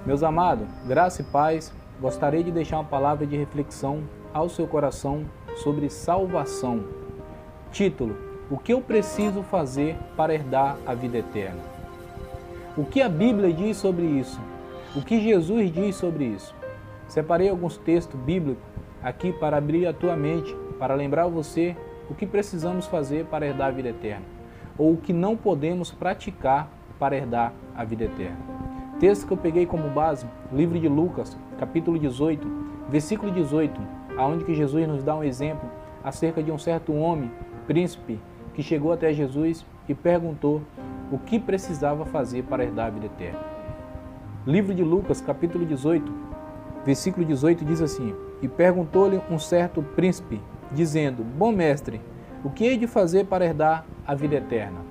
Meus amados, graça e paz, gostaria de deixar uma palavra de reflexão ao seu coração sobre salvação. Título: O que eu preciso fazer para herdar a vida eterna? O que a Bíblia diz sobre isso? O que Jesus diz sobre isso? Separei alguns textos bíblicos aqui para abrir a tua mente, para lembrar você o que precisamos fazer para herdar a vida eterna, ou o que não podemos praticar para herdar a vida eterna. Texto que eu peguei como base, livro de Lucas, capítulo 18, versículo 18, aonde que Jesus nos dá um exemplo acerca de um certo homem, príncipe, que chegou até Jesus e perguntou o que precisava fazer para herdar a vida eterna. Livro de Lucas, capítulo 18, versículo 18 diz assim: E perguntou-lhe um certo príncipe, dizendo: Bom mestre, o que hei de fazer para herdar a vida eterna?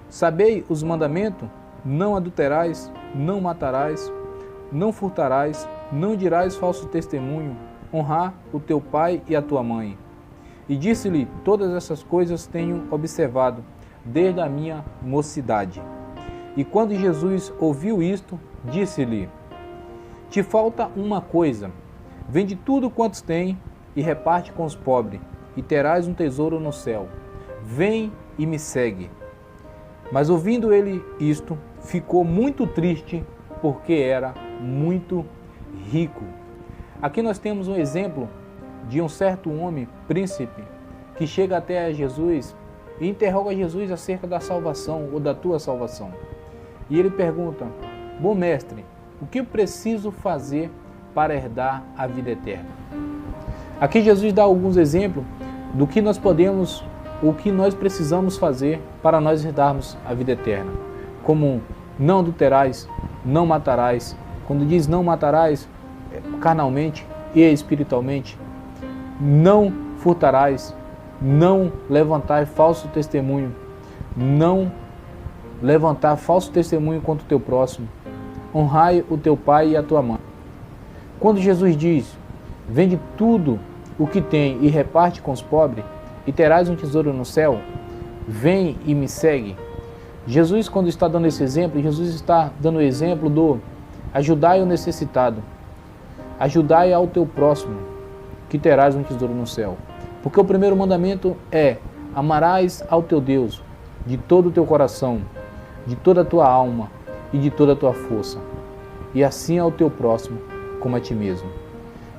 Sabei os mandamentos: não adulterais, não matarás, não furtarás, não dirás falso testemunho, honrar o teu pai e a tua mãe. E disse-lhe: Todas essas coisas tenho observado desde a minha mocidade. E quando Jesus ouviu isto, disse-lhe: Te falta uma coisa. Vende tudo quanto tem e reparte com os pobres, e terás um tesouro no céu. Vem e me segue. Mas ouvindo ele isto, ficou muito triste, porque era muito rico. Aqui nós temos um exemplo de um certo homem, príncipe, que chega até Jesus e interroga Jesus acerca da salvação ou da tua salvação. E ele pergunta: Bom mestre, o que eu preciso fazer para herdar a vida eterna? Aqui Jesus dá alguns exemplos do que nós podemos, o que nós precisamos fazer para nós herdarmos a vida eterna. Como não adulterais, não matarás. Quando diz não matarás, carnalmente e espiritualmente. Não furtarás, não levantar falso testemunho, não levantar falso testemunho contra o teu próximo. Honrai o teu pai e a tua mãe. Quando Jesus diz: Vende tudo o que tem e reparte com os pobres, e terás um tesouro no céu, vem e me segue. Jesus, quando está dando esse exemplo, Jesus está dando o exemplo do ajudai o necessitado, ajudai ao teu próximo, que terás um tesouro no céu. Porque o primeiro mandamento é: amarás ao teu Deus de todo o teu coração, de toda a tua alma e de toda a tua força, e assim ao teu próximo como a ti mesmo.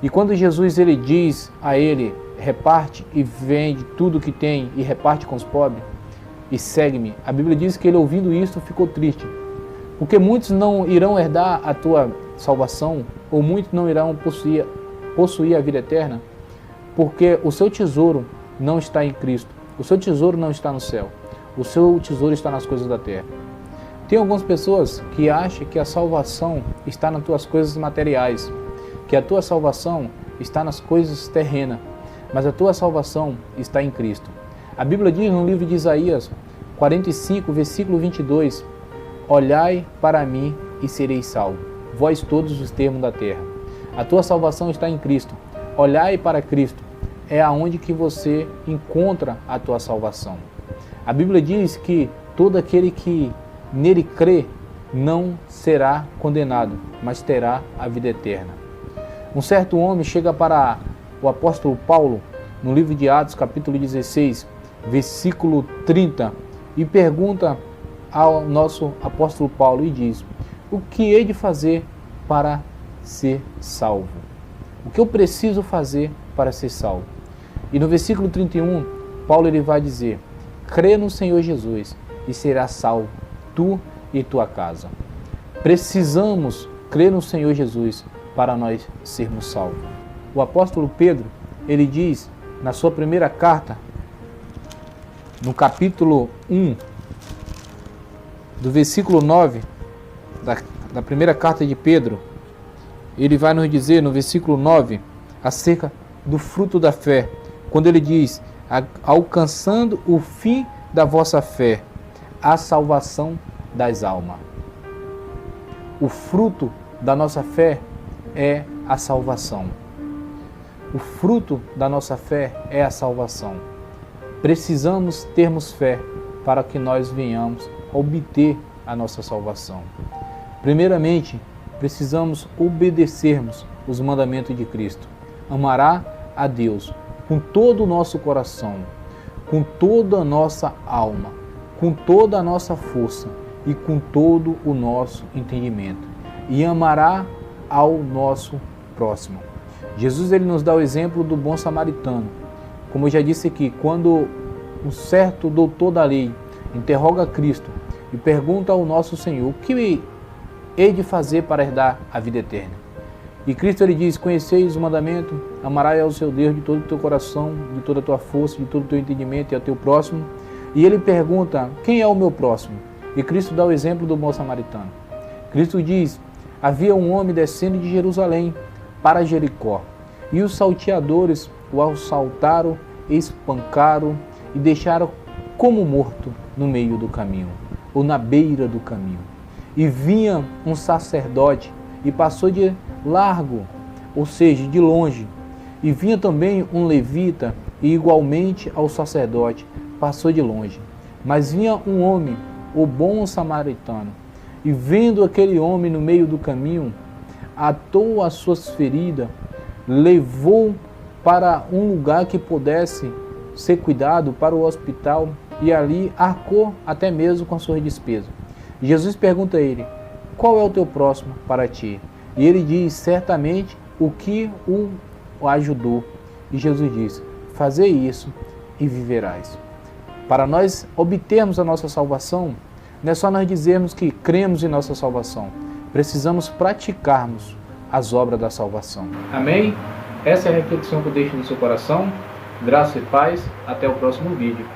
E quando Jesus ele diz a ele: reparte e vende tudo o que tem e reparte com os pobres e segue-me, a Bíblia diz que ele, ouvindo isso, ficou triste, porque muitos não irão herdar a tua salvação, ou muitos não irão possuir a vida eterna, porque o seu tesouro não está em Cristo, o seu tesouro não está no céu, o seu tesouro está nas coisas da terra. Tem algumas pessoas que acham que a salvação está nas tuas coisas materiais, que a tua salvação está nas coisas terrenas, mas a tua salvação está em Cristo. A Bíblia diz no livro de Isaías 45, versículo 22, Olhai para mim e sereis salvos, vós todos os termos da terra. A tua salvação está em Cristo. Olhai para Cristo, é aonde que você encontra a tua salvação. A Bíblia diz que todo aquele que nele crê não será condenado, mas terá a vida eterna. Um certo homem chega para o apóstolo Paulo, no livro de Atos, capítulo 16, versículo 30, e pergunta ao nosso apóstolo Paulo e diz: O que hei de fazer para ser salvo? O que eu preciso fazer para ser salvo? E no versículo 31, Paulo ele vai dizer: Crê no Senhor Jesus e serás salvo, tu e tua casa. Precisamos crer no Senhor Jesus para nós sermos salvos. O apóstolo Pedro, ele diz na sua primeira carta, no capítulo 1, do versículo 9, da primeira carta de Pedro, ele vai nos dizer no versículo 9, acerca do fruto da fé, quando ele diz: alcançando o fim da vossa fé, a salvação das almas. O fruto da nossa fé é a salvação. O fruto da nossa fé é a salvação. Precisamos termos fé para que nós venhamos obter a nossa salvação. Primeiramente, precisamos obedecermos os mandamentos de Cristo. Amará a Deus com todo o nosso coração, com toda a nossa alma, com toda a nossa força e com todo o nosso entendimento. E amará ao nosso próximo. Jesus ele nos dá o exemplo do bom samaritano. Como eu já disse aqui, quando um certo doutor da lei interroga Cristo e pergunta ao nosso Senhor: o que hei de fazer para herdar a vida eterna? E Cristo ele diz: conheceis o mandamento, amarás ao seu Deus de todo o teu coração, de toda a tua força, de todo o teu entendimento e ao teu próximo. E ele pergunta: quem é o meu próximo? E Cristo dá o exemplo do bom samaritano. Cristo diz: havia um homem descendo de Jerusalém para Jericó, e os salteadores o assaltaram, espancaram e deixaram como morto no meio do caminho, ou na beira do caminho. E vinha um sacerdote e passou de largo, ou seja, de longe. E vinha também um levita e igualmente ao sacerdote passou de longe. Mas vinha um homem, o bom samaritano, e vendo aquele homem no meio do caminho, atou as suas feridas, levou para um lugar que pudesse ser cuidado, para o hospital, e ali arcou até mesmo com as suas despesas. Jesus pergunta a ele: qual é o teu próximo para ti? E ele diz certamente o que o ajudou. E Jesus diz: fazei isso e viverás. Para nós obtermos a nossa salvação, não é só nós dizermos que cremos em nossa salvação, precisamos praticarmos as obras da salvação. Amém? Essa é a reflexão que eu deixo no seu coração. Graça e paz. Até o próximo vídeo.